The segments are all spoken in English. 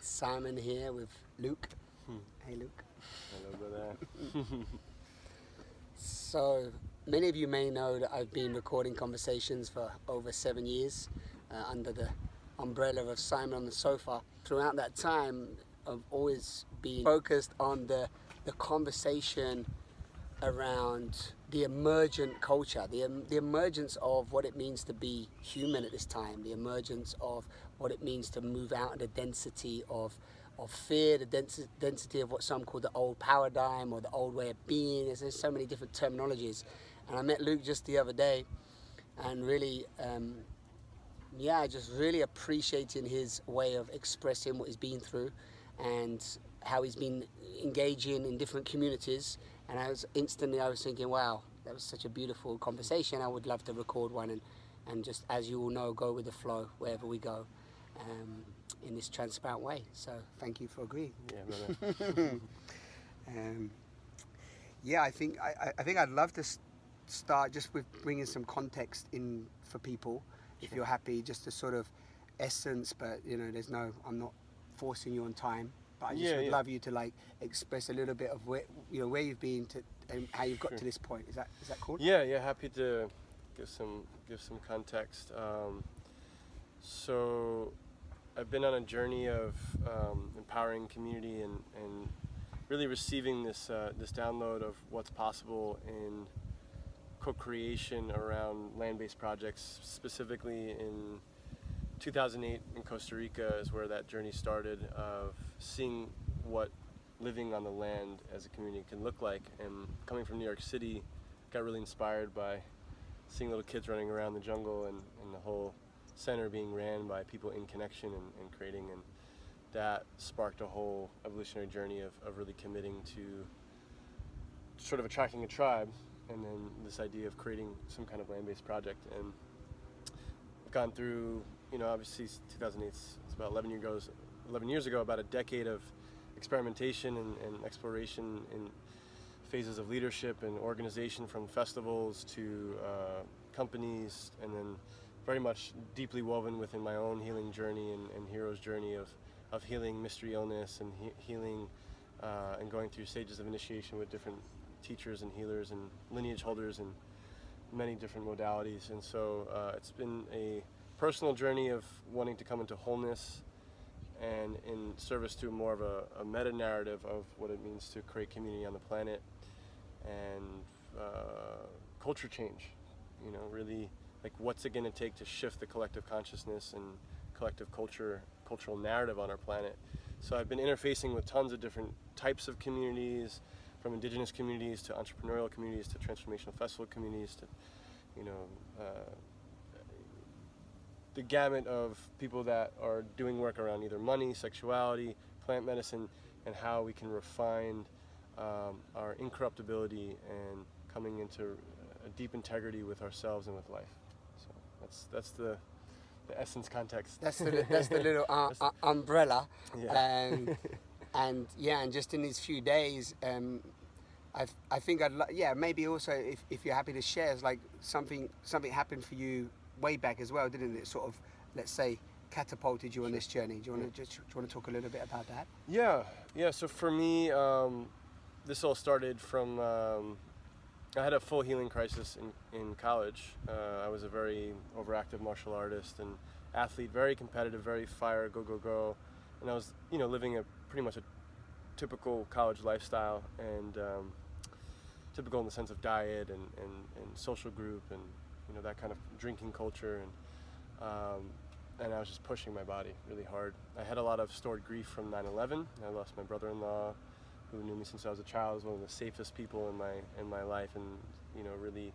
Simon here with Luke. Hey, Luke. Hello, brother. So, many of you may know that I've been recording conversations for over 7 years under the umbrella of Simon on the Sofa. Throughout that time, I've always been focused on the conversation around the emergent culture, the emergence of what it means to be human at this time, the emergence of what it means to move out of the density of fear, the density of what some call the old paradigm or the old way of being. There's so many different terminologies. And I met Luke just the other day and really, just really appreciating his way of expressing what he's been through and how he's been engaging in different communities. And I was thinking, wow, that was such a beautiful conversation. I would love to record one and just, as you all know, go with the flow wherever we go in this transparent way. So thank you for agreeing. Yeah, brother. I think I'd love to start just with bringing some context in for people, if you're happy, just to sort of essence, but I'm not forcing you on time. But I just would love you to express a little bit of where you've been to and how you've got to this point. Is that cool? Yeah, happy to give some context. So I've been on a journey of empowering community and really receiving this download of what's possible in co-creation around land-based projects. Specifically in 2008 in Costa Rica is where that journey started, of seeing what living on the land as a community can look like. And coming from New York City, got really inspired by seeing little kids running around the jungle and the whole center being ran by people in connection and creating, and that sparked a whole evolutionary journey of really committing to sort of attracting a tribe, and then this idea of creating some kind of land-based project. And I've gone through, obviously 2008, it's about 11 years ago, about a decade of experimentation and exploration in phases of leadership and organization, from festivals to companies, and then very much deeply woven within my own healing journey and hero's journey of healing mystery illness and healing and going through stages of initiation with different teachers and healers and lineage holders and many different modalities. And so it's been a personal journey of wanting to come into wholeness and in service to more of a meta-narrative of what it means to create community on the planet and culture change. Really, what's it going to take to shift the collective consciousness and collective cultural narrative on our planet. So I've been interfacing with tons of different types of communities, from indigenous communities to entrepreneurial communities to transformational festival communities to the gamut of people that are doing work around either money, sexuality, plant medicine, and how we can refine our incorruptibility and coming into a deep integrity with ourselves and with life. So that's the essence context. That's the little umbrella. Yeah. And just in these few days, I think maybe also if you're happy to share, it's like something happened for you way back as well, didn't it? Sort of, let's say, catapulted you on this journey. Do you want to talk a little bit about that? Yeah. So for me, this all started from I had a full healing crisis in college. I was a very overactive martial artist and athlete, very competitive, very fire, go, and I was living pretty much a typical college lifestyle, and typical in the sense of diet and social group and that kind of drinking culture, and I was just pushing my body really hard. I had a lot of stored grief from 9/11. I lost my brother-in-law, who knew me since I was a child. He was one of the safest people in my life, and really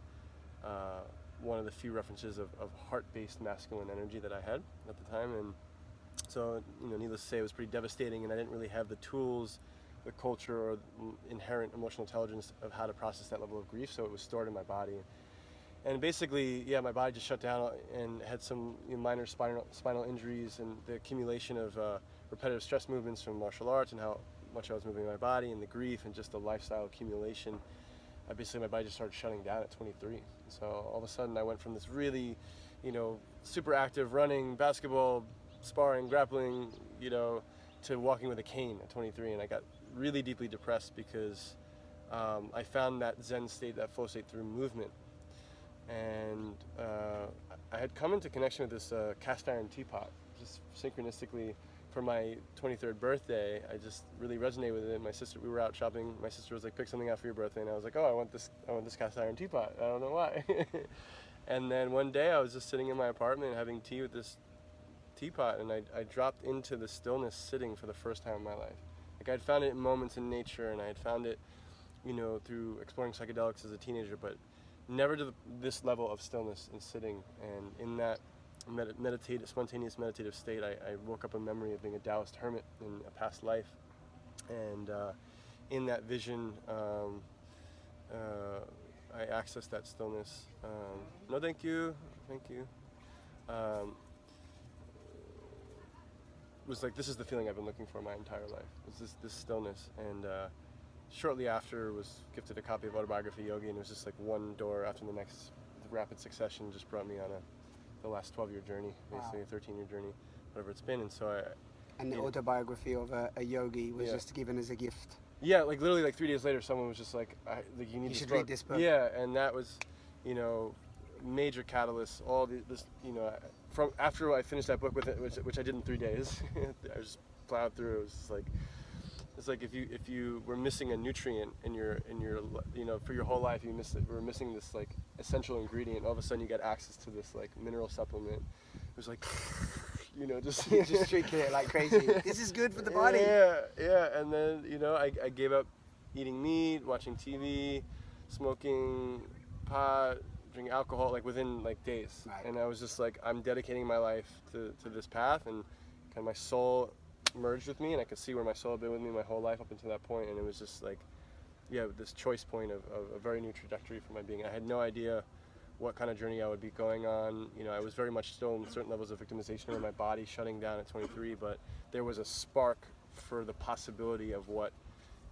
one of the few references of heart-based masculine energy that I had at the time. And so needless to say, it was pretty devastating, and I didn't really have the tools, the culture, or inherent emotional intelligence of how to process that level of grief. So it was stored in my body. And basically, my body just shut down and had some minor spinal injuries, and the accumulation of repetitive stress movements from martial arts and how much I was moving my body, and the grief and just the lifestyle accumulation. My body just started shutting down at 23. So all of a sudden I went from this really, super active running, basketball, sparring, grappling, to walking with a cane at 23, and I got really deeply depressed because I found that Zen state, that flow state, through movement. And I had come into connection with this cast iron teapot, just synchronistically for my 23rd birthday. I just really resonated with it. My sister, we were out shopping. My sister was like, "Pick something out for your birthday," and I was like, "Oh, I want this cast iron teapot. I don't know why." And then one day I was just sitting in my apartment having tea with this teapot, and I dropped into the stillness sitting for the first time in my life. Like, I'd found it in moments in nature, and I had found it, through exploring psychedelics as a teenager, but never to this level of stillness and sitting. And in that spontaneous meditative state, I woke up a memory of being a Taoist hermit in a past life. And in that vision, I accessed that stillness. No, thank you. Was like, this is the feeling I've been looking for my entire life. Was this stillness. And shortly after, was gifted a copy of Autobiography Yogi, and it was just like one door after the next, the rapid succession just brought me on the last 12-year journey, basically. Wow. A 13-year journey, whatever it's been. And so And the Autobiography of a yogi was just given as a gift. Yeah, like literally like 3 days later, someone was just like, you should read this book. Yeah, and that was, major catalyst. All this, from after I finished that book with it, which I did in 3 days, I just plowed through. It was just like, it's like if you were missing a nutrient in your for your whole life, we're missing this like essential ingredient. All of a sudden, you get access to this like mineral supplement. It was like, just drinking it like crazy. This is good for the body. Yeah. And then I gave up eating meat, watching TV, smoking pot, drinking alcohol, like within like days. Right. And I was just like, I'm dedicating my life to this path, and kind of my soul merged with me, and I could see where my soul had been with me my whole life up until that point. And it was just like, this choice point of a very new trajectory for my being. I had no idea what kind of journey I would be going on. I was very much still in certain levels of victimization or my body shutting down at 23, but there was a spark for the possibility of what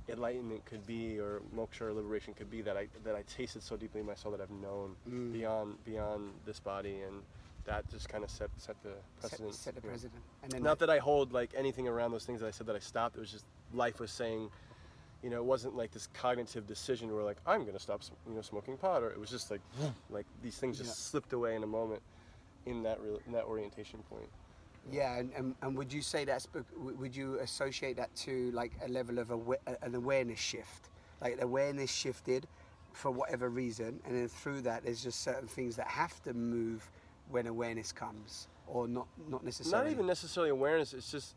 enlightenment could be, or moksha or liberation could be, that I tasted so deeply in my soul, that I've known beyond this body. And that just kind of set the precedent. Set the precedent. And then not that I hold like anything around those things that I said that I stopped. It was just life was saying, it wasn't like this cognitive decision where like, I'm going to stop, smoking pot, or it was just like these things just slipped away in a moment in that orientation point. Yeah, and would you say would you associate that to like a level of an awareness shift? Like awareness shifted for whatever reason, and then through that there's just certain things that have to move when awareness comes, or not necessarily? Not even necessarily awareness, it's just,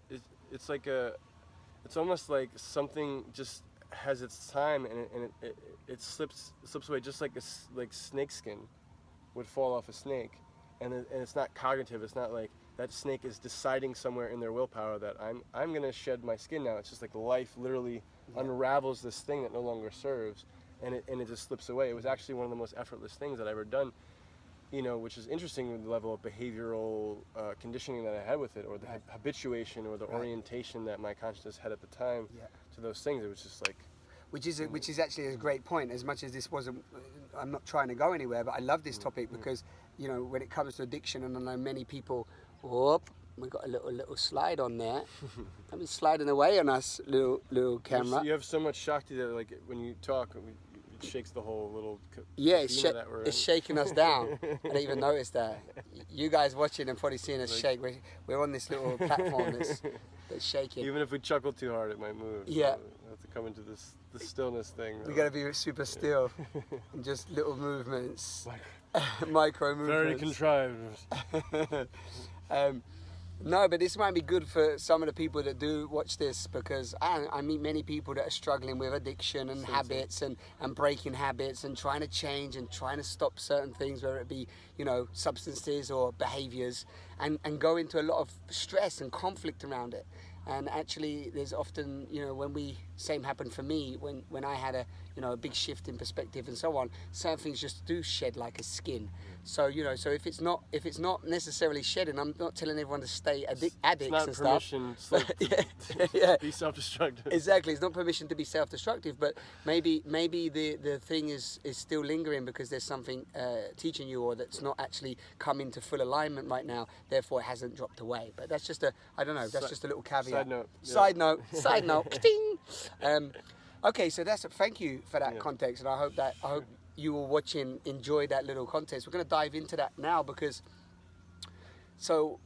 it's like it's almost like something just has its time, and it slips away, just like snake skin would fall off a snake, and it's not cognitive. It's not like that snake is deciding somewhere in their willpower that I'm gonna shed my skin now. It's just like life literally unravels this thing that no longer serves, and it just slips away. It was actually one of the most effortless things that I've ever done, which is interesting with the level of behavioral conditioning that I had with it, or the habituation, or the orientation that my consciousness had at the time to those things. It was just like, which is actually a great point. As much as this wasn't, I'm not trying to go anywhere, but I love this topic because when it comes to addiction, and I know many people. Whoop, we got a little slide on there. I mean, sliding away on us, little camera. You have so much shakti that like when you talk, it shakes the whole little. It's shaking us down. I didn't even notice that. You guys watching and probably seeing us shake. We're on this little platform that's shaking. Even if we chuckle too hard, it might move. Yeah. So we have to come into the stillness thing. We got to be super still, and just little movements, micro movements. Very contrived. No, but this might be good for some of the people that do watch this, because I meet many people that are struggling with addiction and habits and breaking habits and trying to change and trying to stop certain things, whether it be, substances or behaviors, and go into a lot of stress and conflict around it. And actually, there's often, same happened for me when I had a big shift in perspective and so on. Certain things just do shed like a skin. So so if it's not necessarily shedding, I'm not telling everyone to stay addicts and stuff. It's not permission. Be self-destructive. Exactly, it's not permission to be self-destructive, but maybe the thing is still lingering because there's something teaching you, or that's not actually come into full alignment right now. therefore it hasn't dropped away. But that's just I don't know, that's just a little caveat. Side note. Side note, ding. Okay, so thank you for that context, and I hope you all watching enjoy that little context. We're going to dive into that now, because so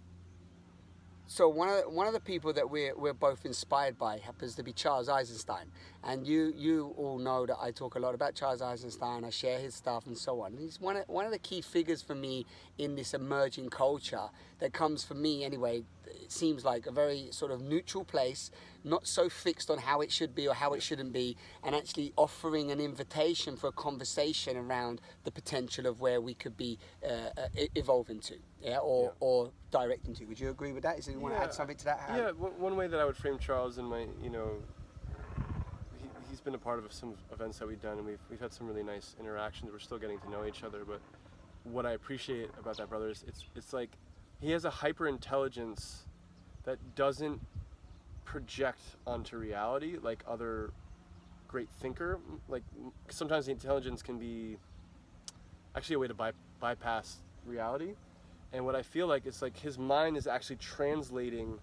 one of the people that we're both inspired by happens to be Charles Eisenstein, and you all know that I talk a lot about Charles Eisenstein. I share his stuff and so on. He's one of the key figures for me in this emerging culture that comes, for me anyway, it seems like a very sort of neutral place, not so fixed on how it should be or how it shouldn't be, and actually offering an invitation for a conversation around the potential of where we could be evolving to, or directing to. Would you agree with that? Is it, you want to add something to that? Yeah, one way that I would frame Charles in my, he's been a part of some events that we've done, and we've had some really nice interactions. We're still getting to know each other, but what I appreciate about that brother is it's like he has a hyper intelligence that doesn't project onto reality like other great thinker. Like sometimes the intelligence can be actually a way to bypass reality. And what I feel like, it's like his mind is actually translating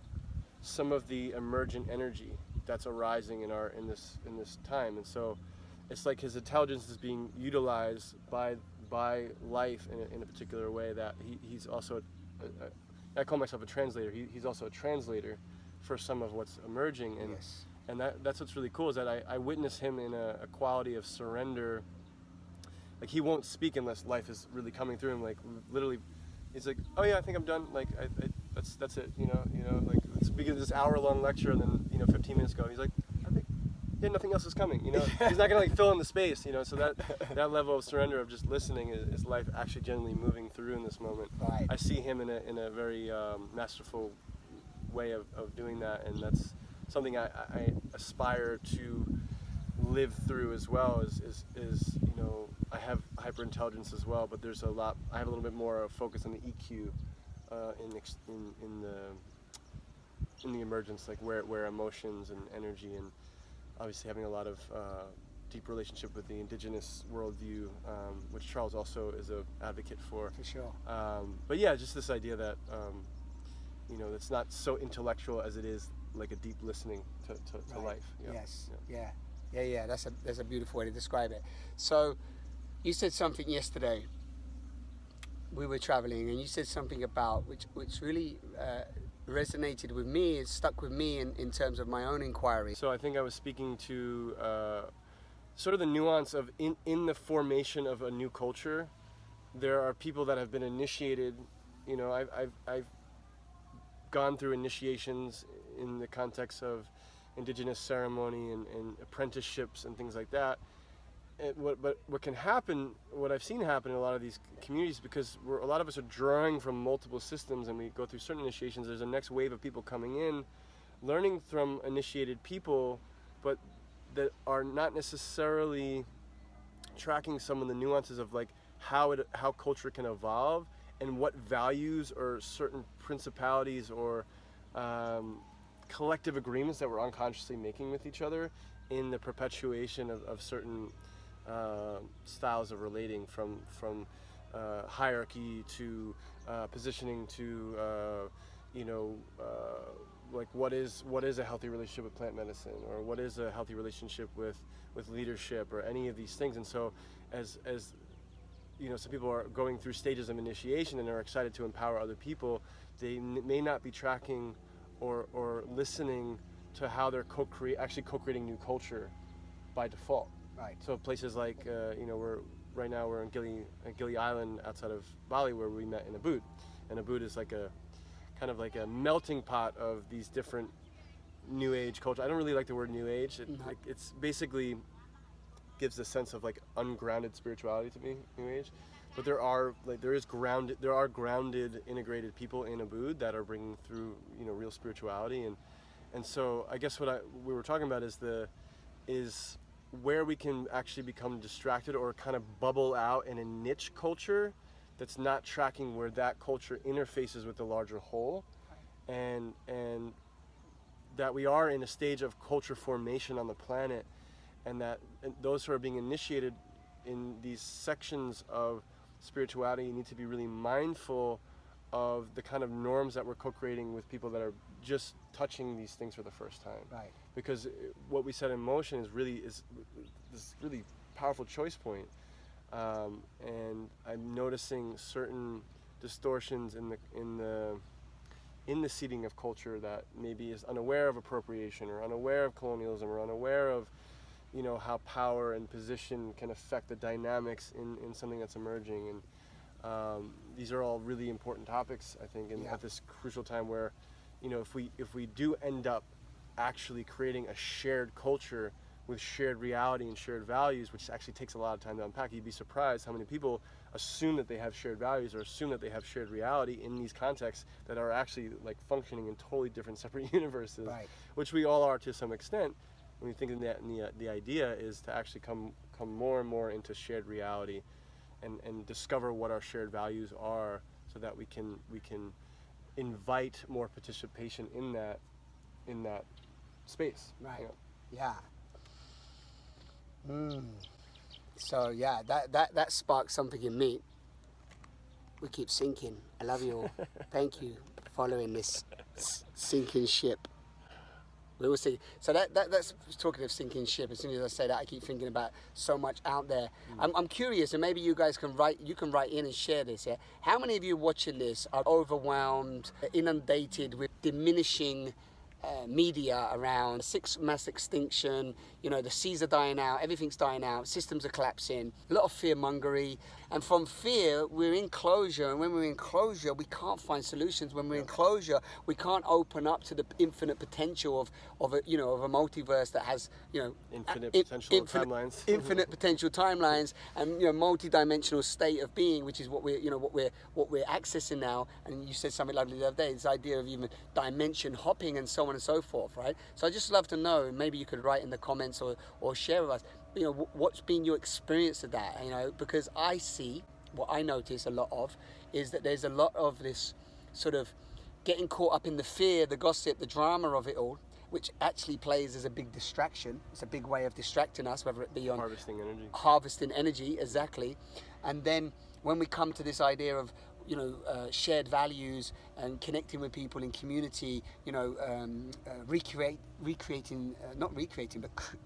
some of the emergent energy that's arising in this time. And so it's like his intelligence is being utilized by life in a particular way, that he's also I call myself a translator. He's also a translator for some of what's emerging, and that's what's really cool, is that I witness him in a quality of surrender. Like he won't speak unless life is really coming through him. Like literally, he's like, "Oh yeah, I think I'm done. Like that's it. Like let's begin this hour-long lecture, and then 15 minutes ago, he's like, I think nothing else is coming. He's not gonna like fill in the space. So that level of surrender of just listening is life actually genuinely moving through in this moment. Right. I see him in a very masterful way of doing that, and that's something I aspire to live through as well. Is I have hyper intelligence as well, but I have a little bit more focus on the EQ in the emergence, like where emotions and energy, and obviously having a lot of deep relationship with the indigenous worldview, which Charles also is an advocate for. For sure. But yeah, just this idea that it's not so intellectual as it is like a deep listening to life. Yes. Yeah. That's a beautiful way to describe it. So you said something yesterday. We were traveling, and you said something about which really resonated with me. It stuck with me in terms of my own inquiry. So I think I was speaking to sort of the nuance of in the formation of a new culture, there are people that have been initiated. I've gone through initiations in the context of indigenous ceremony and apprenticeships and things like that. But what can happen, what I've seen happen in a lot of these communities, because a lot of us are drawing from multiple systems and we go through certain initiations, there's a next wave of people coming in, learning from initiated people, but that are not necessarily tracking some of the nuances of like how culture can evolve and what values or certain principalities or collective agreements that we're unconsciously making with each other in the perpetuation of certain styles of relating, from hierarchy to positioning to like what is a healthy relationship with plant medicine, or what is a healthy relationship with leadership, or any of these things. And so as some people are going through stages of initiation and are excited to empower other people, they may not be tracking or listening to how they're co-creating new culture by default. Right. So places like we're in Gili Island outside of Bali, where we met in Ubud, and Ubud is like a kind of like a melting pot of these different New Age culture. I don't really like the word New Age. It's basically gives a sense of like ungrounded spirituality to me, New Age. But there are grounded, integrated people in Ubud that are bringing through real spirituality, and so I guess what we were talking about is where we can actually become distracted or kind of bubble out in a niche culture that's not tracking where that culture interfaces with the larger whole, and that we are in a stage of culture formation on the planet, and those who are being initiated in these sections of spirituality need to be really mindful of the kind of norms that we're co-creating with people that are just touching these things for the first time. Right. Because what we set in motion is this really powerful choice point. And I'm noticing certain distortions in the seeding of culture that maybe is unaware of appropriation or unaware of colonialism or unaware of, you know, how power and position can affect the dynamics in something that's emerging. And these are all really important topics, I think, and at this crucial time where, you know, if we do end up actually creating a shared culture with shared reality and shared values, which actually takes a lot of time to unpack, you'd be surprised how many people assume that they have shared values or assume that they have shared reality in these contexts that are actually like functioning in totally different separate universes, which we all are to some extent. When you think of that, the idea is to actually come more and more into shared reality and discover what our shared values are, so that we can invite more participation in that space. Right. You know? Yeah. So yeah, that sparked something in me. We keep sinking. I love you all. Thank you for following this sinking ship. We will see. So that's talking of sinking ship. As soon as I say that, I keep thinking about so much out there. I'm curious, and maybe you guys can write in and share this. Yeah, how many of you watching this are overwhelmed, inundated with diminishing media around mass extinction? You know, the seas are dying out, everything's dying out, systems are collapsing, a lot of fear-mongery. And from fear, we're in closure. And when we're in closure, we can't find solutions. When we're in closure, we can't open up to the infinite potential of a multiverse that has, you know, infinite potential timelines. Infinite potential timelines, and, you know, multi-dimensional state of being, which is what we're accessing now. And you said something lovely the other day, this idea of even dimension hopping and so on and so forth, right? So I'd just love to know, maybe you could write in the comments or share with us, you know, what's been your experience of that, you know, because what I notice a lot of is that there's a lot of this sort of getting caught up in the fear, the gossip, the drama of it all, which actually plays as a big distraction. It's a big way of distracting us, whether it be on harvesting energy, exactly. And then when we come to this idea of, you know, shared values and connecting with people in community, you know,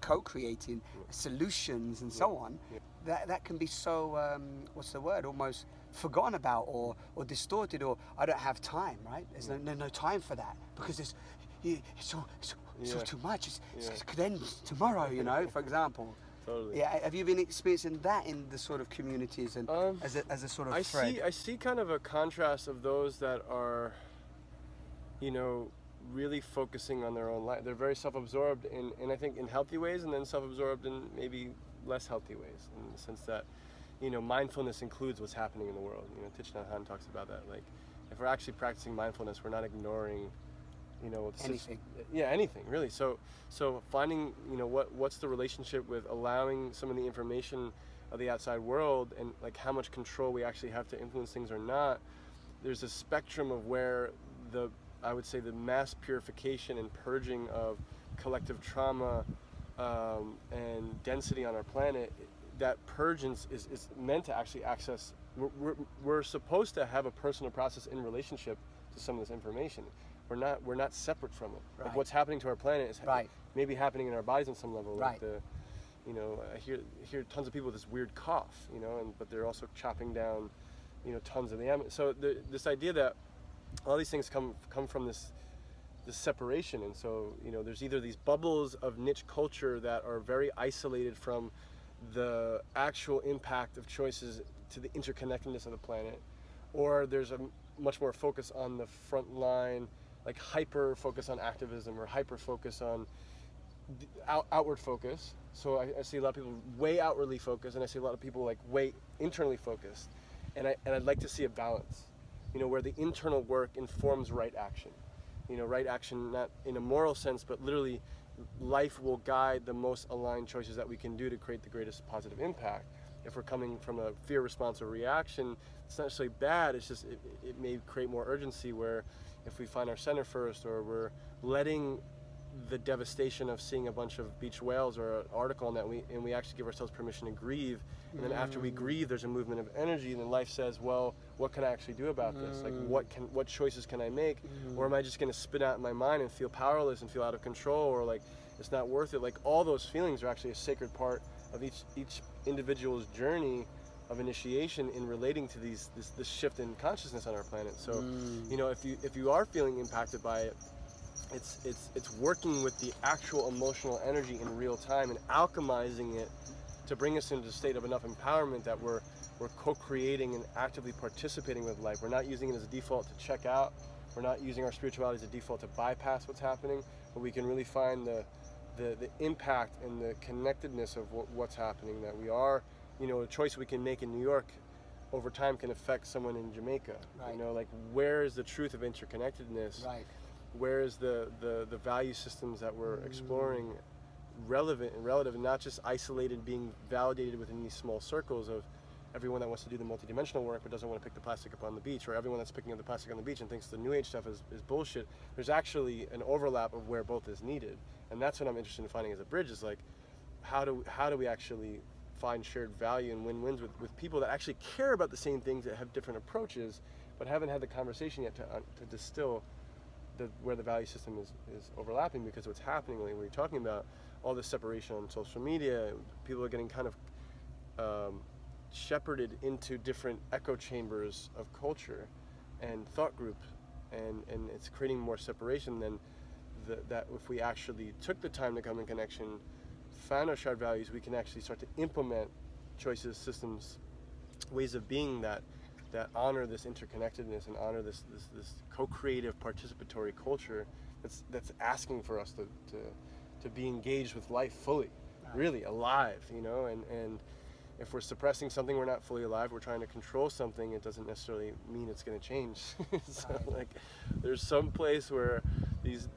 co-creating solutions and so on, that can be so, what's the word, almost forgotten about or distorted, or I don't have time, right? There's no time for that, because it's all too much. It could end tomorrow, you know, for example. Totally. Yeah, have you been experiencing that in the sort of communities and as a sort of thread? I see kind of a contrast of those that are, you know, really focusing on their own life. They're very self-absorbed in I think in healthy ways, and then self-absorbed in maybe less healthy ways, in the sense that, you know, mindfulness includes what's happening in the world. You know, Thich Nhat Hanh talks about that. Like, if we're actually practicing mindfulness, we're not ignoring, you know, anything. Anything really. So finding, you know, what's the relationship with allowing some of the information of the outside world, and like how much control we actually have to influence things or not. There's a spectrum of where I would say the mass purification and purging of collective trauma and density on our planet, that purgence is meant to actually access. We're supposed to have a personal process in relationship to some of this information. We're not separate from it. Right. Like, what's happening to our planet is maybe happening in our bodies on some level. Right. Like you know, I hear tons of people with this weird cough, you know, but they're also chopping down, you know, tons of the Amazon. So this idea that all these things come from this separation, and so, you know, there's either these bubbles of niche culture that are very isolated from the actual impact of choices to the interconnectedness of the planet, or there's a much more focus on the front line, like hyper focus on activism or hyper focus on outward focus. So I see a lot of people way outwardly focused, and I see a lot of people like way internally focused, and I'd like to see a balance, you know, where the internal work informs right action. You know, right action not in a moral sense, but literally life will guide the most aligned choices that we can do to create the greatest positive impact. If we're coming from a fear response or reaction, it's not necessarily bad, it's just it may create more urgency, where if we find our center first, or we're letting the devastation of seeing a bunch of beached whales or an article on that, and we actually give ourselves permission to grieve. And then after we grieve, there's a movement of energy, and then life says, well, what can I actually do about this? Like, what choices can I make? Or am I just going to spit out in my mind and feel powerless and feel out of control, or like it's not worth it? Like, all those feelings are actually a sacred part of each individual's journey of initiation in relating to this shift in consciousness on our planet. So, you know, if you are feeling impacted by it, it's working with the actual emotional energy in real time and alchemizing it to bring us into a state of enough empowerment that we're co-creating and actively participating with life. We're not using it as a default to check out. We're not using our spirituality as a default to bypass what's happening, but we can really find the impact and the connectedness of what's happening, that we are, you know, a choice we can make in New York over time can affect someone in Jamaica. Right. You know, like, where is the truth of interconnectedness? Right. Where is the value systems that we're exploring relevant and relative, and not just isolated, being validated within these small circles of everyone that wants to do the multidimensional work but doesn't want to pick the plastic up on the beach, or everyone that's picking up the plastic on the beach and thinks the new age stuff is bullshit. There's actually an overlap of where both is needed, and that's what I'm interested in finding as a bridge, is like, how do we actually find shared value and win-wins with people that actually care about the same things, that have different approaches but haven't had the conversation yet to distill where the value system is overlapping. Because what's happening, like, when you're talking about all this separation on social media, people are getting kind of shepherded into different echo chambers of culture and thought group, and it's creating more separation than that if we actually took the time to come in connection, found our shared values, we can actually start to implement choices, systems, ways of being that honor this interconnectedness and honor this co-creative participatory culture that's asking for us to be engaged with life fully, really alive, you know, and if we're suppressing something, we're not fully alive. We're trying to control something, it doesn't necessarily mean it's going to change. So like, there's some place where these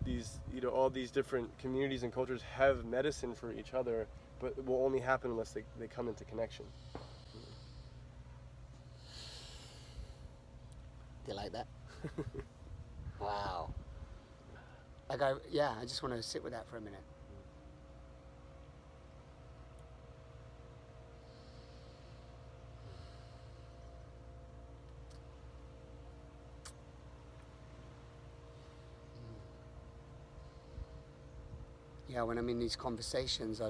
you know, all these different communities and cultures have medicine for each other, but it will only happen unless they come into connection. Do you like that? Wow. Like, I just want to sit with that for a minute. Yeah, when I'm in these conversations, I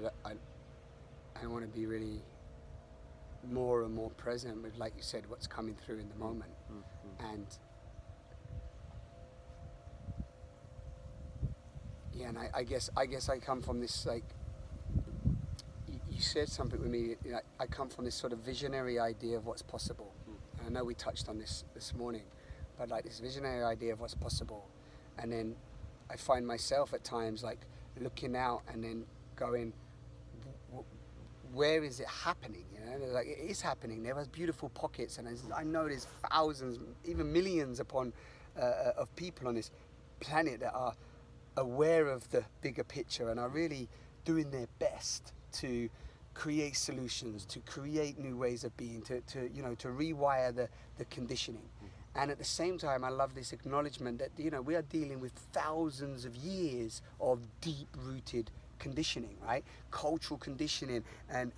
want to be really more and more present with, like you said, what's coming through in the moment. And yeah, and I guess I come from this, like, you said something with me, you know, I come from this sort of visionary idea of what's possible. And I know we touched on this morning, but like this visionary idea of what's possible. And then I find myself at times like looking out and then going, where is it happening? You know, like, it is happening. There are beautiful pockets, and I know there's thousands, even millions upon of people on this planet that are aware of the bigger picture and are really doing their best to create solutions, to create new ways of being, to you know, to rewire the conditioning. And at the same time, I love this acknowledgement that, you know, we are dealing with thousands of years of deep-rooted conditioning, right? Cultural conditioning and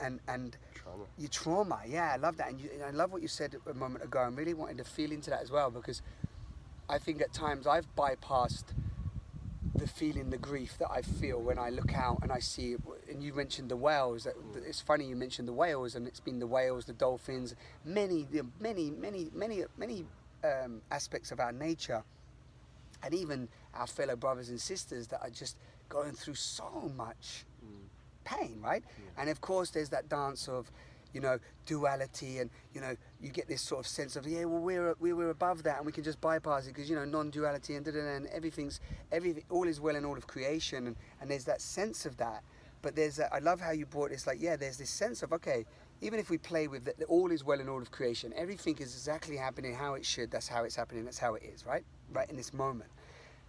Trauma. your trauma. Yeah, I love that. And I love what you said a moment ago. I'm really wanting to feel into that as well, because I think at times I've bypassed the feeling, the grief that I feel when I look out and I see, and you mentioned the whales. It's funny you mentioned the whales, and it's been the whales, the dolphins, many aspects of our nature, and even our fellow brothers and sisters that are just going through so much pain, right? And of course there's that dance of, you know, duality, and, you know, you get this sort of sense of, yeah, well, we're above that and we can just bypass it because, you know, non-duality and everything, all is well in all of creation, and there's that sense of that. But there's I love how you brought this, like, yeah, there's this sense of, okay, even if we play with that, all is well in all of creation, everything is exactly happening how it should, that's how it's happening, that's how it is, right in this moment.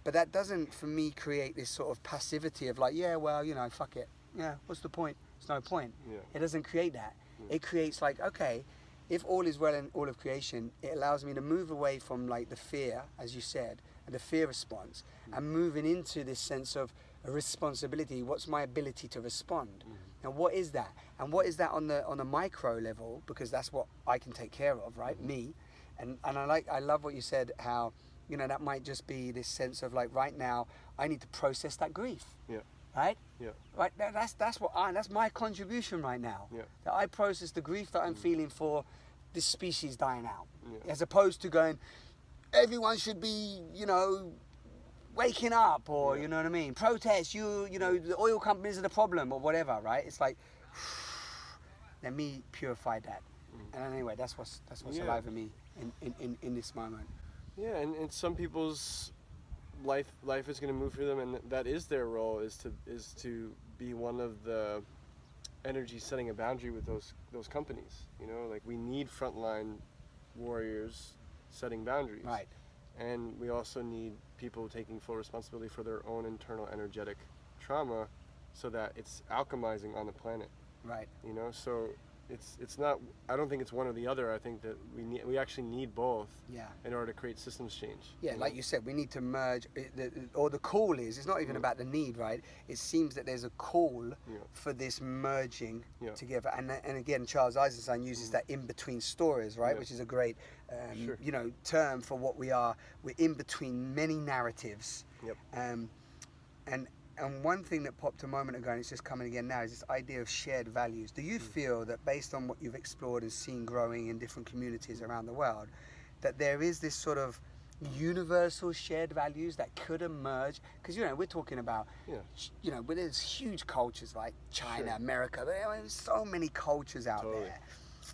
But that doesn't, for me, create this sort of passivity of like, yeah, well, you know, fuck it, yeah, what's the point? There's no point. Yeah. It doesn't create that. It creates like, okay, if all is well in all of creation, it allows me to move away from like the fear, as you said, and the fear response, and moving into this sense of a responsibility. What's my ability to respond? And what is that? And what is that on the micro level? Because that's what I can take care of, right? Me. And I love what you said, how, you know, that might just be this sense of like, right now I need to process that grief. Yeah. Right? Yeah. Right. That's my contribution right now. Yeah. That I process the grief that I'm feeling for this species dying out. Yeah. As opposed to going, everyone should be, you know, waking up, or you know what I mean, protest, you know, the oil companies are the problem, or whatever, right? It's like, let me purify that. And anyway, that's what's alive in me in this moment. Yeah, and some people's life is going to move for them, and that is their role, is to be one of the energies setting a boundary with those companies. You know, like, we need frontline warriors setting boundaries. Right. And we also need people taking full responsibility for their own internal energetic trauma, so that it's alchemizing on the planet. Right. You know, so it's not, I don't think it's one or the other. I think that we actually need both. Yeah. In order to create systems change. Yeah, like you said, we need to merge, or the call is, it's not even about the need, right? It seems that there's a call for this merging together. And again, Charles Eisenstein uses that in-between stories, right? Which is a great, you know, term for what we are. We're in between many narratives. Yep. And one thing that popped a moment ago, and it's just coming again now, is this idea of shared values. Do you feel that, based on what you've explored and seen growing in different communities around the world, that there is this sort of universal shared values that could emerge? Because, you know, we're talking about, you know, but there's huge cultures like China, America, there's so many cultures out there.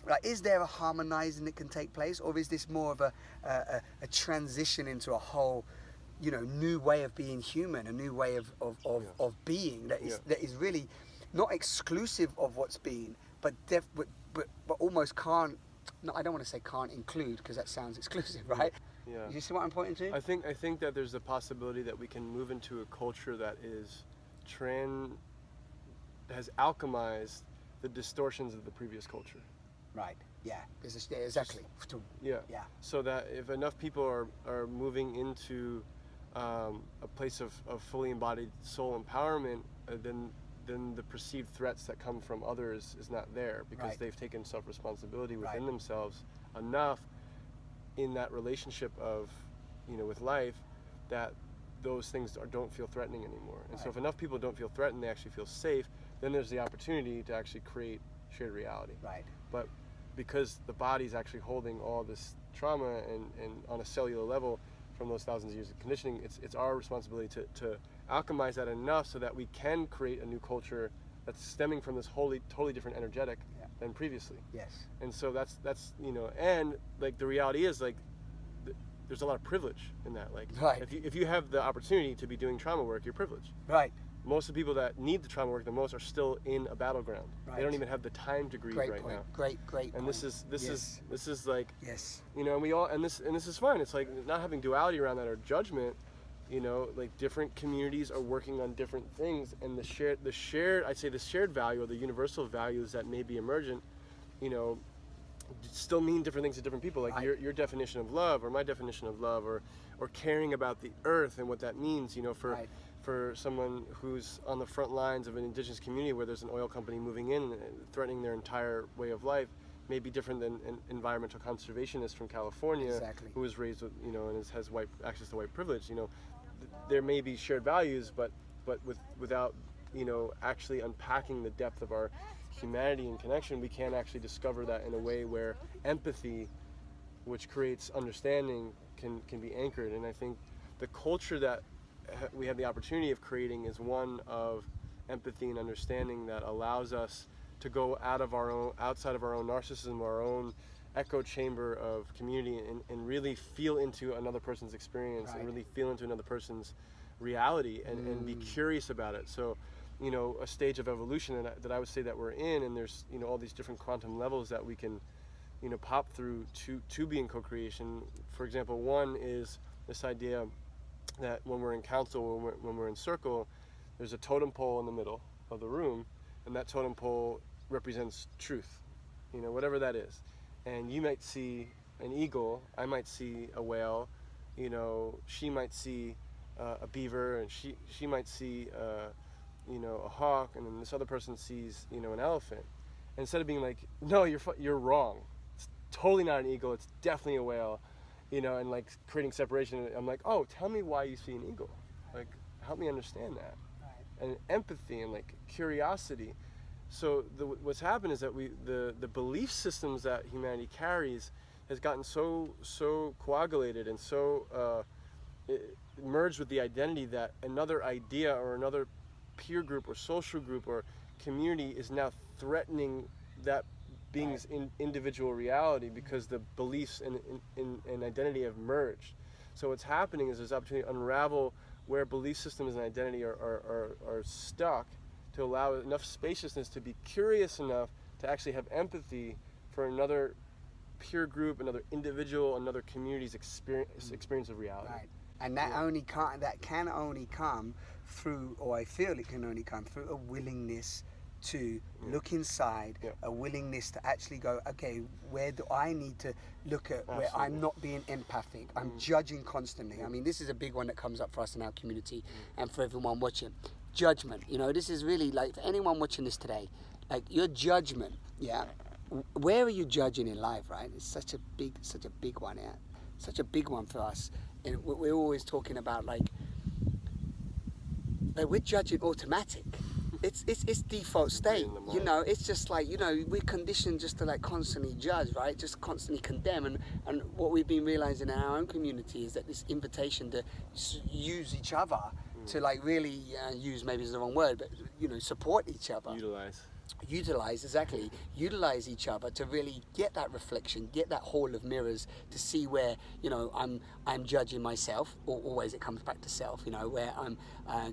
Like, is there a harmonizing that can take place, or is this more of a transition into a whole, you know, new way of being human, a new way of being that is really not exclusive of what's been, but almost can't. No, I don't want to say can't include, because that sounds exclusive, right? Yeah. You see what I'm pointing to? I think that there's a possibility that we can move into a culture that has alchemized the distortions of the previous culture. Right. Yeah. Exactly. Yeah. Yeah. So that if enough people are moving into a place of fully embodied soul empowerment, then the perceived threats that come from others is not there, because they've taken self-responsibility within themselves enough in that relationship of, you know, with life, that those things don't feel threatening anymore. And so if enough people don't feel threatened, they actually feel safe, then there's the opportunity to actually create shared reality. Right. But because the body's actually holding all this trauma and on a cellular level from those thousands of years of conditioning, it's our responsibility to alchemize that enough so that we can create a new culture that's stemming from this totally different energetic than previously. Yes. And so that's you know, and like the reality is, like, there's a lot of privilege in that. Like, if you have the opportunity to be doing trauma work, you're privileged. Right. Most of the people that need the trauma work the most are still in a battleground. Right. They don't even have the time to grieve right now. Great And point. this is like, yes, you know, and we all, and this is fine. It's like not having duality around that or judgment. You know, like, different communities are working on different things, and the shared I'd say the shared value, or the universal values that may be emergent, you know, still mean different things to different people. Like your definition of love, or my definition of love, or caring about the earth and what that means, you know, for someone who's on the front lines of an indigenous community where there's an oil company moving in and threatening their entire way of life, may be different than an environmental conservationist from California who was raised with, you know, and has access to white privilege. You know, there may be shared values, but without, you know, actually unpacking the depth of our humanity and connection, we can't actually discover that in a way where empathy, which creates understanding, can be anchored. And I think the culture that we have the opportunity of creating is one of empathy and understanding that allows us to go outside of our own narcissism, our own echo chamber of community, and really feel into another person's experience, and really feel into another person's reality, and be curious about it. So, you know, a stage of evolution that I would say that we're in, and there's, you know, all these different quantum levels that we can, you know, pop through to be in co-creation. For example, one is this idea that when we're in council, when we're in circle, there's a totem pole in the middle of the room, and that totem pole represents truth, you know, whatever that is. And you might see an eagle, I might see a whale, you know, she might see a beaver, and she might see a hawk, and then this other person sees an elephant. And instead of being like, no, you're wrong, it's totally not an eagle, it's definitely a whale, and like creating separation, I'm like, oh, tell me why you see an eagle, like help me understand that. And empathy and like curiosity. So what's happened is that the belief systems that humanity carries has gotten so coagulated and so merged with the identity that another idea or another peer group or social group or community is now threatening that being's individual reality, because the beliefs and identity have merged. So what's happening is there's opportunity to unravel where belief systems and identity are stuck, to allow enough spaciousness to be curious enough to actually have empathy for another peer group, another individual, another community's experience of reality. Right. And that can only come through, or I feel it can only come through, a willingness to look inside, a willingness to actually go, okay, where do I need to look at where I'm not being empathic, I'm judging constantly. I mean, this is a big one that comes up for us in our community and for everyone watching. Judgment, this is really like, for anyone watching this today, like your judgment, where are you judging in life, right? It's such a big one, such a big one for us. And we're always talking about like we're judging automatic. It's default state, it's just like, we're conditioned just to like constantly judge, right? Just constantly condemn. And what we've been realizing in our own community is that this invitation to use each other, to like really use, maybe is the wrong word, but support each other. Utilize each other to really get that reflection, get that hall of mirrors, to see where I'm judging myself, or always it comes back to self, where I'm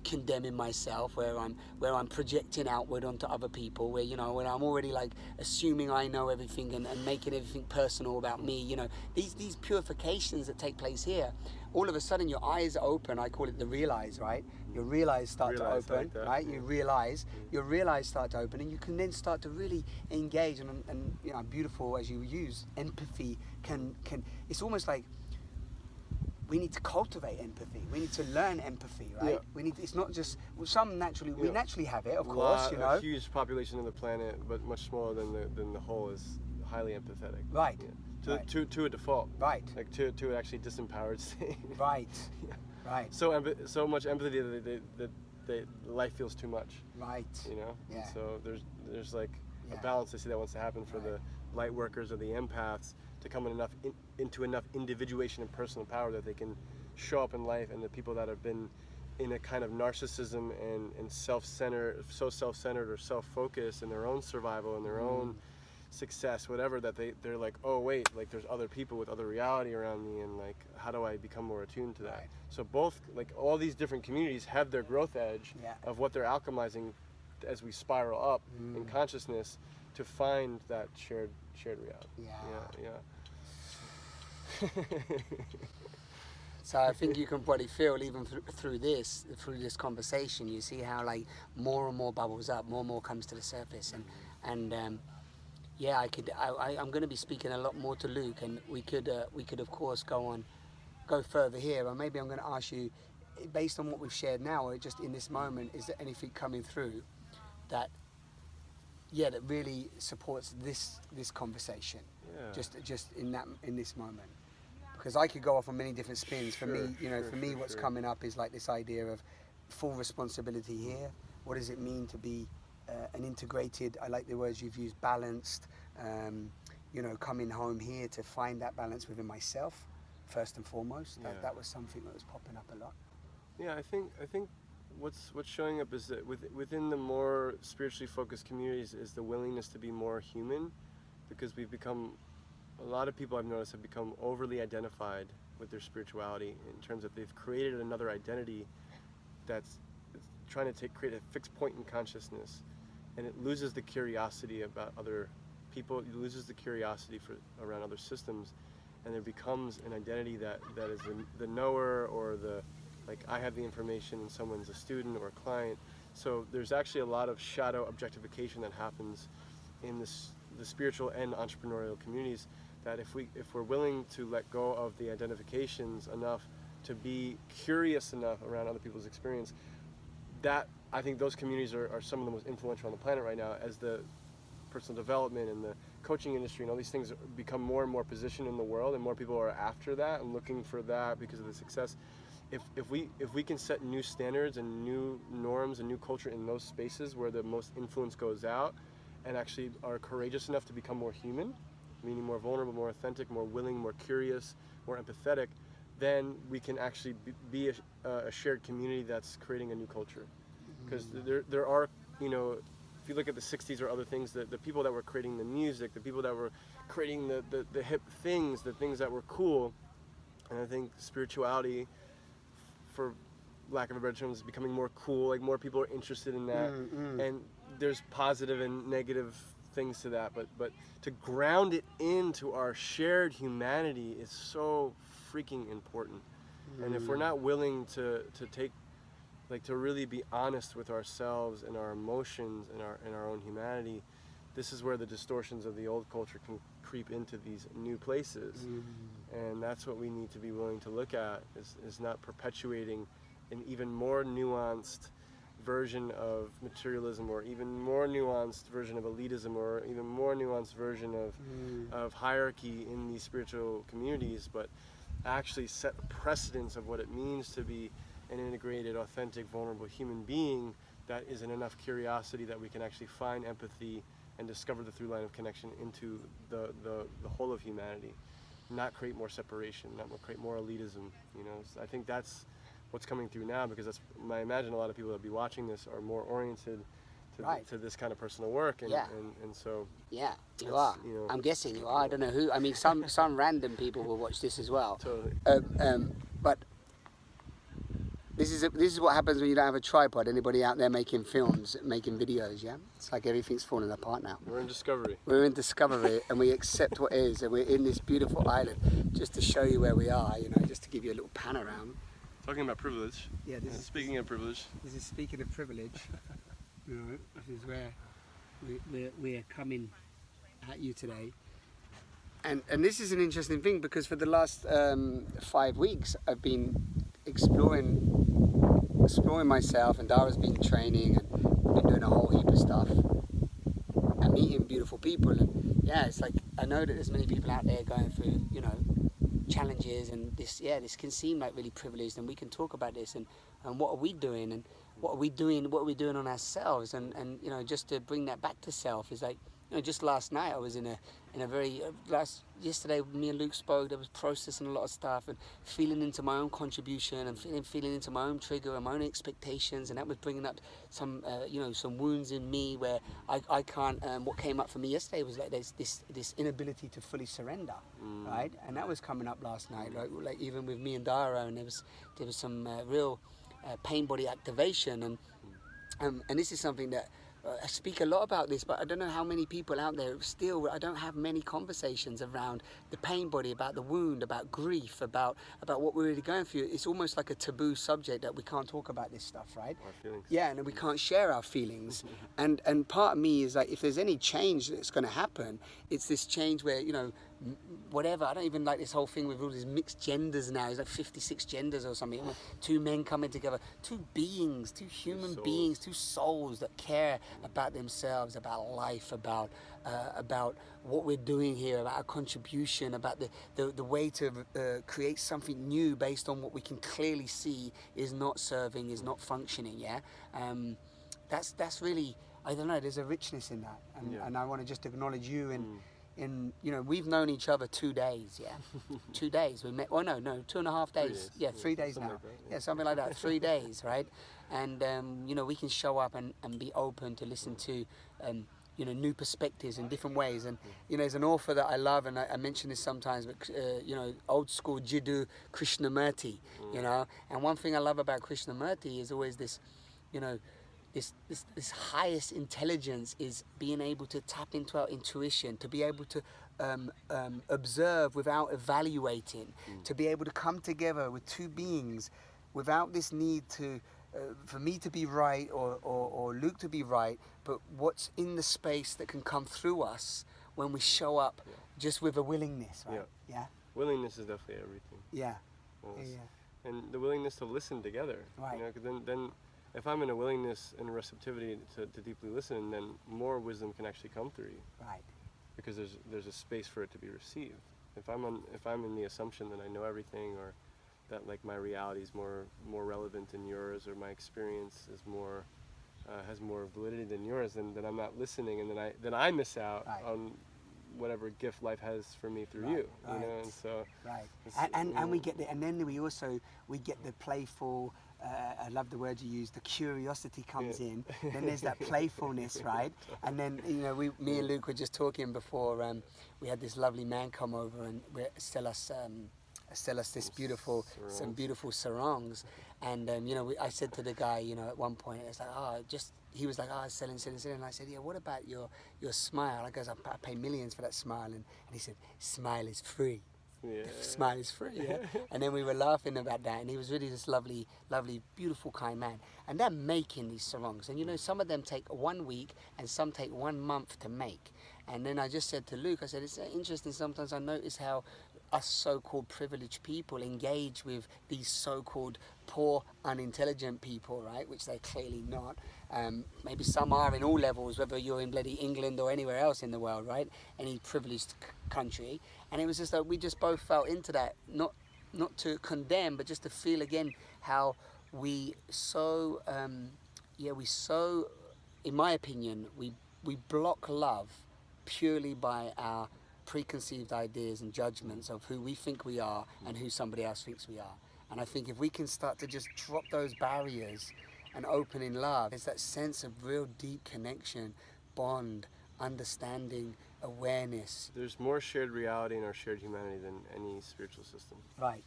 condemning myself, where I'm projecting outward onto other people, where when I'm already like assuming I know everything and making everything personal about me. These purifications that take place here, all of a sudden your eyes are open. I call it the realize, right? Your realize start to open, like right? You realize, your realize start to open, and you can then start to really engage. And beautiful as you use empathy can. It's almost like we need to cultivate empathy. We need to learn empathy, right? Yeah. It's not just some naturally. We naturally have it, of course. A huge population of the planet, but much smaller than the whole, is highly empathetic. Right. Yeah. To a default. Right. Like to actually disempowered state. Right. Right. So much empathy that life feels too much. Right. Yeah. So there's like a balance. I see that wants to happen for the light workers or the empaths to come into enough individuation and personal power that they can show up in life, and the people that have been in a kind of narcissism and self-centered or self-focused in their own survival and their own success, whatever, that they're like, oh wait, like there's other people with other reality around me, and like how do I become more attuned to that? Right. So both, like all these different communities have their growth edge of what they're alchemizing as we spiral up in consciousness to find that shared reality. So I think you can probably feel even through this conversation, you see how like more and more bubbles up, more and more comes to the surface, and I'm going to be speaking a lot more to Luke, and we could of course go further here, but maybe I'm going to ask you, based on what we've shared now, or just in this moment, is there anything coming through that really supports this conversation? Just in this moment, because I could go off on many different spins. For me, what's coming up is like this idea of full responsibility here. What does it mean to be an integrated, I like the words you've used, balanced, coming home here to find that balance within myself, first and foremost. That was something that was popping up a lot. Yeah, I think what's showing up is that within the more spiritually focused communities is the willingness to be more human, because a lot of people I've noticed have become overly identified with their spirituality, in terms of they've created another identity that's trying to create a fixed point in consciousness, and it loses the curiosity about other people, it loses the curiosity around other systems, and there becomes an identity that is the knower, or like I have the information and someone's a student or a client. So there's actually a lot of shadow objectification that happens in the spiritual and entrepreneurial communities, that if we're willing to let go of the identifications enough to be curious enough around other people's experience. That, I think those communities are some of the most influential on the planet right now, as the personal development and the coaching industry and all these things become more and more positioned in the world, and more people are after that and looking for that because of the success. If we can set new standards and new norms and new culture in those spaces where the most influence goes out, and actually are courageous enough to become more human, meaning more vulnerable, more authentic, more willing, more curious, more empathetic, then we can actually be a shared community that's creating a new culture. Because there are, you know, if you look at the 60s or other things, the people that were creating the music, the people that were creating the hip things, the things that were cool, and I think spirituality, for lack of a better term, is becoming more cool. Like, more people are interested in that, and there's positive and negative things to that, but to ground it into our shared humanity is so freaking important. And if we're not willing to take, like, to really be honest with ourselves and our emotions and our own humanity, this is where the distortions of the old culture can creep into these new places. And that's what we need to be willing to look at, is not perpetuating an even more nuanced version of materialism, or even more nuanced version of elitism, or even more nuanced version of hierarchy in these spiritual communities, but actually set a precedence of what it means to be an integrated, authentic, vulnerable human being that is in enough curiosity that we can actually find empathy and discover the through line of connection into the whole of humanity, not create more separation, not create more elitism. You know, so I think that's what's coming through now, because that's, I imagine a lot of people that be watching this are more oriented to this kind of personal work, and so you are. You know, I'm guessing you are. I don't know who. I mean, some random people will watch this as well. Totally. But this is what happens when you don't have a tripod. Anybody out there making films, making videos? Yeah, it's like everything's falling apart now. We're in discovery. We're in discovery, and we accept what is, and we're in this beautiful island. Just to show you where we are, you know, just to give you a little panorama. Talking about privilege. Yeah, speaking of privilege. This is speaking of privilege. You know, this is where we're coming at you today. And this is an interesting thing, because for the last 5 weeks I've been exploring myself, and Dara's been training, and we've been doing a whole heap of stuff and meeting beautiful people. And yeah, it's like, I know that there's many people out there going through, you know, challenges, and this can seem like really privileged, and we can talk about this, and what are we doing, and what are we doing on ourselves, and you know, just to bring that back to self is like, you know, just last night I was in a very yesterday me and Luke spoke. There was processing a lot of stuff and feeling into my own contribution, and feeling into my own trigger and my own expectations, and that was bringing up some you know, some wounds in me where I can't. What came up for me yesterday was like there's this inability to fully surrender, right? And that was coming up last night, right? Like even with me and Dara, and there was some real pain body activation, and this is something that. I speak a lot about this, but I don't know how many people out there still. I don't have many conversations around the pain body, about the wound, about grief, about what we're really going through. It's almost like a taboo subject that we can't talk about this stuff, right? Our feelings. Yeah, and we can't share our feelings. And part of me is like, if there's any change that's going to happen, it's this change where, you know, whatever. I don't even like this whole thing with all these mixed genders now. It's like 56 genders or something. Two men coming together, two beings, two human beings, two souls that care about themselves, about life, about what we're doing here, about our contribution, about the way to create something new based on what we can clearly see is not serving, is not functioning. Yeah, that's really, I don't know. There's a richness in that, and I want to just acknowledge you in, you know, we've known each other 2 days, 2 days. We met, 2.5 days. 3 days now. Like that, yeah, something like that, 3 days, right? And, you know, we can show up and be open to listen to, you know, new perspectives in different ways. And, you know, there's an author that I love, and I mention this sometimes, but, you know, old school Jiddu Krishnamurti, you know. And one thing I love about Krishnamurti is always this, you know, this highest intelligence is being able to tap into our intuition, to be able to observe without evaluating, to be able to come together with two beings without this need to for me to be right or Luke to be right, but what's in the space that can come through us when we show up just with a willingness, right? Yeah. Willingness is definitely everything. Yeah. Yes. Yeah. and the willingness to listen together. Right. You know, 'cause then if I'm in a willingness and a receptivity to deeply listen, then more wisdom can actually come through you. Right. Because there's a space for it to be received. If I'm in the assumption that I know everything, or that like my reality is more relevant than yours, or my experience is more has more validity than yours, then I'm not listening, and then I miss out Right. on whatever gift life has for me through Right, you. right. You know, and so Right, it's, and you know, we get the, and then we get the playful. I love the word you use. The curiosity comes in. Then there's that playfulness, right? And then me and Luke were just talking before. We had this lovely man come over and sell us this beautiful, some beautiful sarongs. And I said to the guy, at one point, it's like, he was like, selling. And I said, yeah, what about your smile? I goes, I pay millions for that smile. And he said, smile is free. yeah. The smile is free. Yeah? And then we were laughing about that. And he was really this lovely, beautiful, kind man. And they're making these sarongs. And some of them take 1 week and some take 1 month to make. And then I just said to Luke, I said, it's interesting. Sometimes I notice how us so-called privileged people engage with these so-called poor, unintelligent people, right? Which they're clearly not. Maybe some are in all levels, whether you're in bloody England or anywhere else in the world, right? Any privileged country. And it was just that we just both fell into that, not to condemn, but just to feel again how we so, in my opinion, we block love purely by our preconceived ideas and judgments of who we think we are and who somebody else thinks we are. And I think if we can start to just drop those barriers and open in love, there's that sense of real deep connection, bond, understanding, awareness. There's more shared reality in our shared humanity than any spiritual system. Right.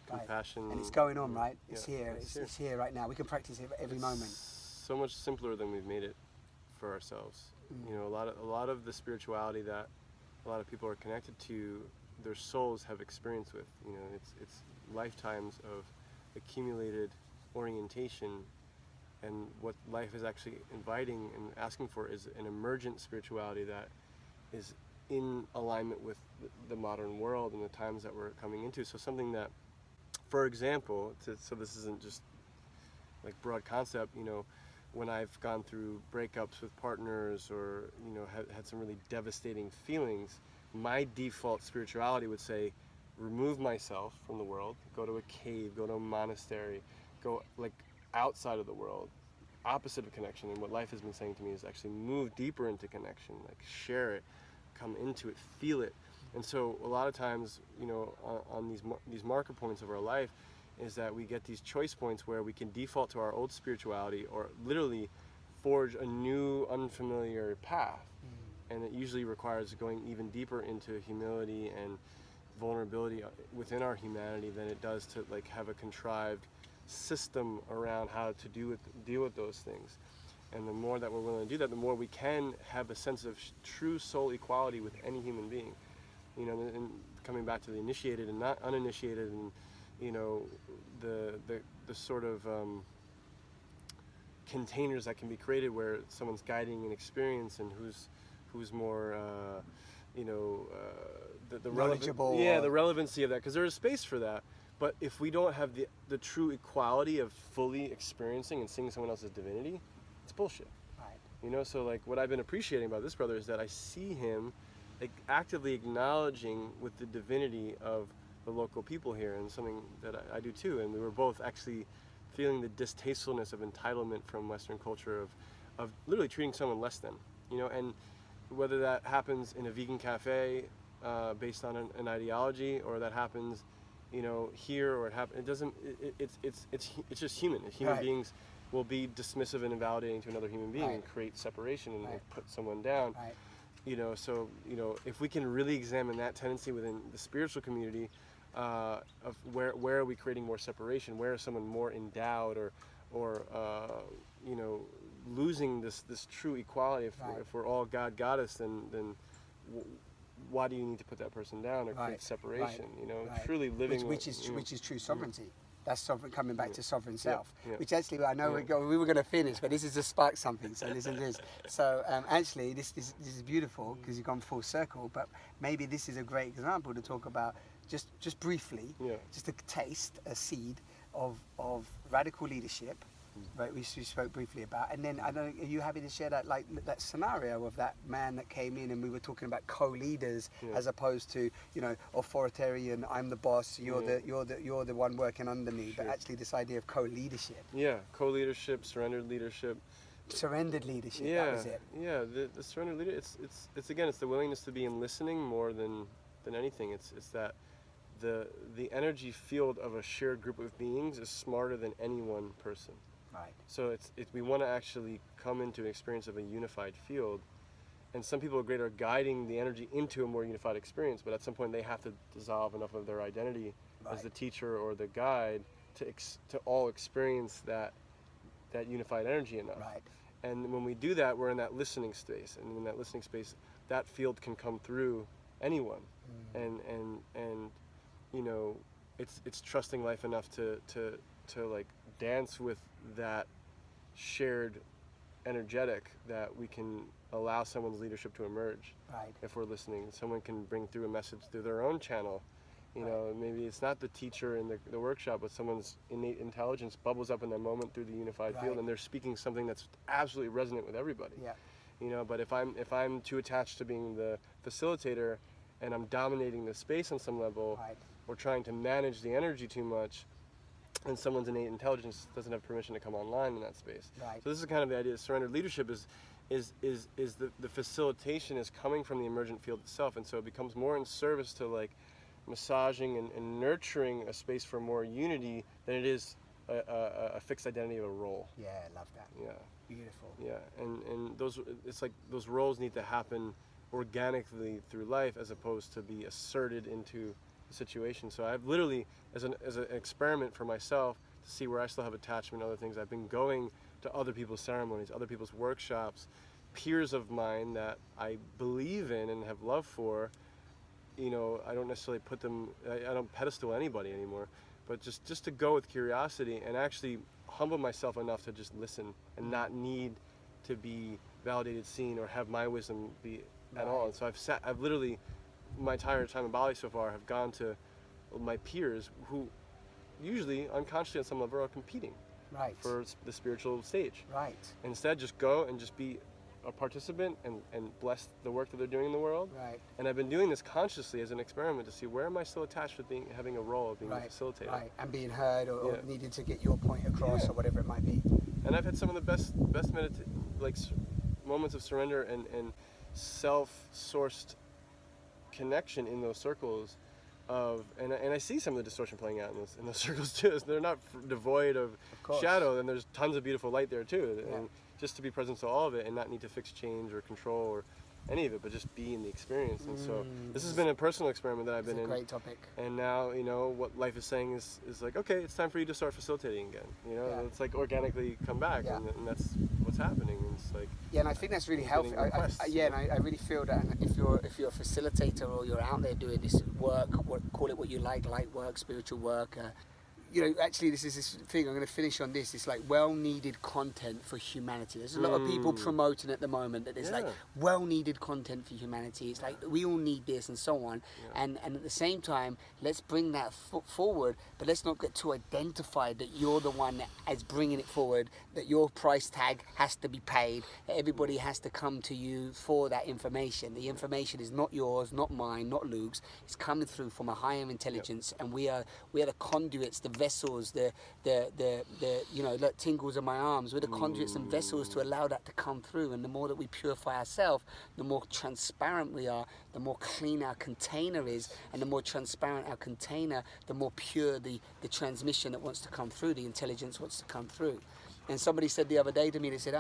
Compassion. And it's going on, right? It's Yeah, here. It's here right now. We can practice it every moment. So much simpler than we've made it for ourselves. A lot of the spirituality that a lot of people are connected to, their souls have experience with. It's lifetimes of accumulated orientation, and what life is actually inviting and asking for is an emergent spirituality that is in alignment with the modern world and the times that we're coming into. So something that, for example, so this isn't just like broad concept, when I've gone through breakups with partners, or had some really devastating feelings, my default spirituality would say, remove myself from the world, go to a cave, go to a monastery, go like outside of the world, opposite of connection. And what life has been saying to me is actually move deeper into connection, like share it, come into it, feel it. And so a lot of times, on these marker points of our life, is that we get these choice points where we can default to our old spirituality, or literally forge a new unfamiliar path. And it usually requires going even deeper into humility and vulnerability within our humanity than it does to like have a contrived system around how to deal with those things. And the more that we're willing to do that, the more we can have a sense of true soul equality with any human being. And coming back to the initiated and not uninitiated, and the sort of containers that can be created where someone's guiding an experience, and who's more the knowledgeable. The relevancy of that, because there is space for that. But if we don't have the true equality of fully experiencing and seeing someone else's divinity, it's bullshit. Right. So like what I've been appreciating about this brother is that I see him like actively acknowledging with the divinity of the local people here, and something that I do too. And we were both actually feeling the distastefulness of entitlement from Western culture of literally treating someone less than, and whether that happens in a vegan cafe based on an ideology, or that happens, here, or it's just human. Human Right. beings will be dismissive and invalidating to another human being, Right. and create separation and Right. like, put someone down. Right. So if we can really examine that tendency within the spiritual community, of where are we creating more separation, where is someone more endowed, or losing this true equality. If we're all God goddess, then why do you need to put that person down or create separation? Right. Truly living, which is true sovereignty. That's sovereign, coming back to sovereign self. Yeah. Which actually, I know we were going to finish, but this is to spark something. So listen to this. So actually, this is beautiful because you've gone full circle. But maybe this is a great example to talk about just briefly, Yeah. just a taste, a seed of radical leadership, right? We spoke briefly about, and then I don't know, are you happy to share that that scenario of that man that came in and we were talking about co-leaders as opposed to authoritarian, I'm the boss, you're the one working under me, but actually this idea of co-leadership. Yeah, co-leadership, surrendered leadership. Surrendered leadership, that was it. Yeah, the surrendered leader. It's again, it's the willingness to be in listening more than anything. It's that the energy field of a shared group of beings is smarter than any one person. Right. So we want to actually come into an experience of a unified field, and some people are great at guiding the energy into a more unified experience, but at some point they have to dissolve enough of their identity as the teacher or the guide to all experience that unified energy enough. Right. And when we do that, we're in that listening space, and in that listening space, that field can come through anyone, and it's trusting life enough to like dance with that shared energetic that we can allow someone's leadership to emerge. Right. If we're listening, someone can bring through a message through their own channel. Maybe it's not the teacher in the workshop, but someone's innate intelligence bubbles up in that moment through the unified field, and they're speaking something that's absolutely resonant with everybody. Yeah. But if I'm too attached to being the facilitator, and I'm dominating the space on some level, or trying to manage the energy too much, and someone's innate intelligence doesn't have permission to come online in that space. Right. So this is kind of the idea of surrendered leadership is the facilitation is coming from the emergent field itself, and so it becomes more in service to like massaging and nurturing a space for more unity than it is a fixed identity of a role. Yeah, I love that. Yeah. Beautiful. Yeah, and it's like those roles need to happen organically through life as opposed to be asserted into the situation. So I've literally, as an experiment for myself to see where I still have attachment and other things, I've been going to other people's ceremonies, other people's workshops, peers of mine that I believe in and have love for. I don't necessarily put them, I don't pedestal anybody anymore, but just to go with curiosity and actually humble myself enough to just listen and not need to be validated, seen, or have my wisdom be at all. And so I've literally, my entire time in Bali so far, have gone to my peers who usually unconsciously on some level are competing for the spiritual stage. Right. Instead, just go and just be a participant and bless the work that they're doing in the world. Right. And I've been doing this consciously as an experiment to see where am I still attached with having a role of being a facilitator. Right. And being heard or needing to get your point across or whatever it might be. And I've had some of the best moments of surrender and self-sourced connection in those circles and I see some of the distortion playing out in those circles too. They're not devoid of shadow, and there's tons of beautiful light there too. And just to be present to all of it and not need to fix change or control or any of it, but just be in the experience. And so this has been a personal experiment that I've been in. It's a great topic. And now, what life is saying is like, okay, it's time for you to start facilitating again. It's like organically come back, and that's what's happening. And it's like and I think that's really helpful. And I really feel that if you're a facilitator or you're out there doing this work, call it what you like, light work, spiritual work. Actually, this is this thing, I'm going to finish on this. It's like well-needed content for humanity. There's a lot of people promoting at the moment that there's like well-needed content for humanity. It's like we all need this and so on. And at the same time, let's bring that forward, but let's not get too identified that you're the one that is bringing it forward, that your price tag has to be paid, that everybody has to come to you for that information. The information is not yours, not mine, not Luke's. It's coming through from a higher intelligence, and we are the conduits, the vessels, the look, tingles in my arms. We're the conduits and vessels to allow that to come through. And the more that we purify ourselves, the more transparent we are, the more clean our container is, and the more transparent our container, the more pure the transmission that wants to come through, the intelligence wants to come through. And somebody said the other day to me, they said,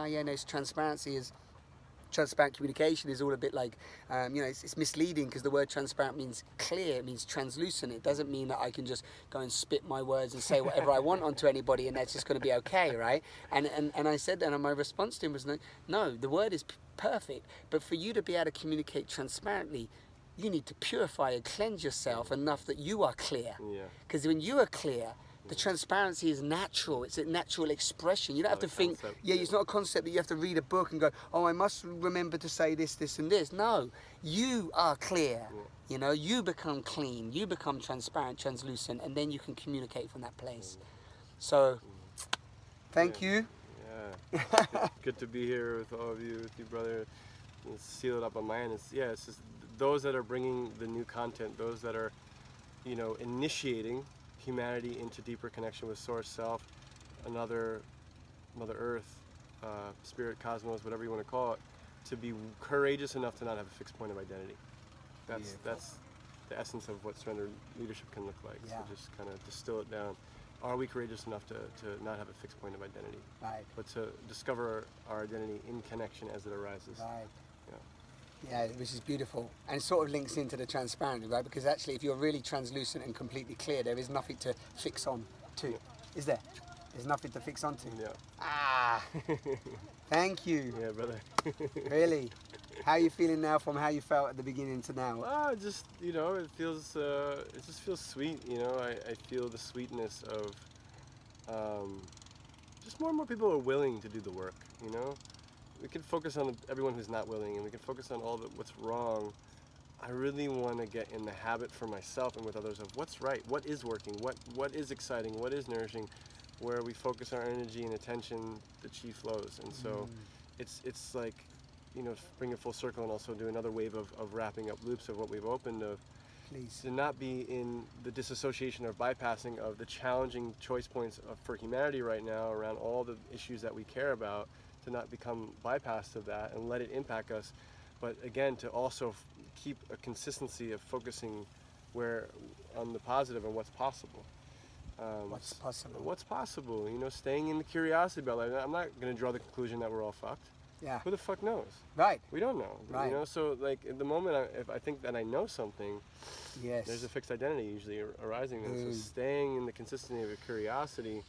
transparent communication is all a bit like, it's misleading because the word transparent means clear, it means translucent. It doesn't mean that I can just go and spit my words and say whatever I want onto anybody and that's just going to be okay, right? And I said that, and my response to him was, no, the word is perfect, but for you to be able to communicate transparently, you need to purify and cleanse yourself enough that you are clear. Because when you are clear, The transparency is natural. It's a natural expression. You don't have to Not a think, concept, yeah, yeah. it's not a concept that you have to read a book and go, oh, I must remember to say this, this, and this. No, you are clear. Yeah. You know, you become clean, you become transparent, translucent, and then you can communicate from that place. So, thank you. Yeah. Good to be here with all of you, with you, brother. Let's seal it up on my end. It's just those that are bringing the new content, those that are, you know, initiating humanity into deeper connection with Source Self, another Mother Earth, Spirit, Cosmos, whatever you want to call it, to be courageous enough to not have a fixed point of identity. That's the essence of what surrender leadership can look like. Yeah. So just kind of distill it down. Are we courageous enough to not have a fixed point of identity, Right, but to discover our identity in connection as it arises? right. Yeah. Yeah, which is beautiful. And it sort of links into the transparency, right? Because actually, if you're really translucent and completely clear, there is nothing to fix on to. Yeah. Is there? There's nothing to fix onto. Yeah. Ah, thank you. Yeah, brother. Really? How are you feeling now from how you felt at the beginning to now? Well, just, you know, it just feels sweet, you know. I feel the sweetness of just more and more people are willing to do the work, you know. We can focus on everyone who's not willing, and we can focus on all what's wrong. I really want to get in the habit for myself and with others of what's right, what is working, what is exciting, what is nourishing, where we focus our energy and attention, the chi flows. And so it's like, you know, bring it full circle and also do another wave of wrapping up loops of what we've opened, of Please. to not be in the disassociation or bypassing of the challenging choice points for humanity right now around all the issues that we care about, to not become bypassed of that and let it impact us. But again, to also keep a consistency of focusing on the positive and what's possible. What's possible? What's possible, you know, staying in the curiosity about life. I'm not going to draw the conclusion that we're all fucked. Yeah. Who the fuck knows? Right. We don't know. Right. You know, so like at the moment, if I think that I know something, Yes. there's a fixed identity usually arising then. So staying in the consistency of your curiosity,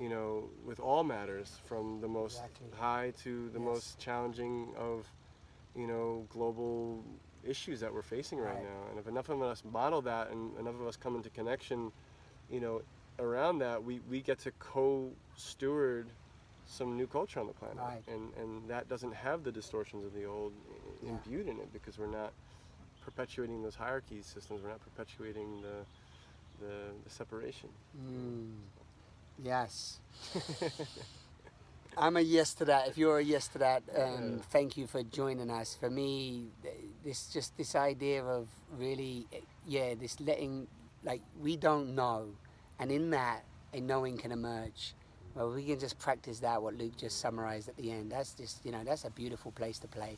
you know, with all matters, from the most Exactly. high to the Yes. most challenging of, you know, global issues that we're facing right Right. now. And if enough of us model that and enough of us come into connection, you know, around that, we get to co-steward some new culture on the planet. Right. And that doesn't have the distortions of the old imbued in it, because we're not perpetuating those hierarchy systems, we're not perpetuating the separation. Yes. I'm a yes to that. If you're a yes to that, thank you for joining us. For me, this idea of really, this letting, like, we don't know, and in that, a knowing can emerge. Well, we can just practice that, what Luke just summarized at the end. That's just, you know, that's a beautiful place to play.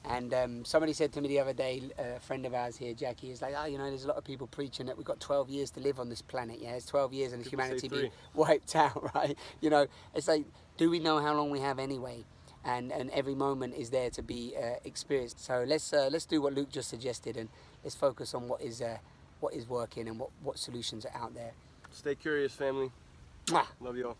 And somebody said to me the other day, a friend of ours here, Jackie, is like, oh, you know, there's a lot of people preaching that we've got 12 years to live on this planet. Yeah, it's 12 years and People humanity say be wiped out, right? You know, it's like, do we know how long we have anyway? And every moment is there to be experienced. So let's do what Luke just suggested, and let's focus on what is working and what solutions are out there. Stay curious, family. Mwah. Love you all.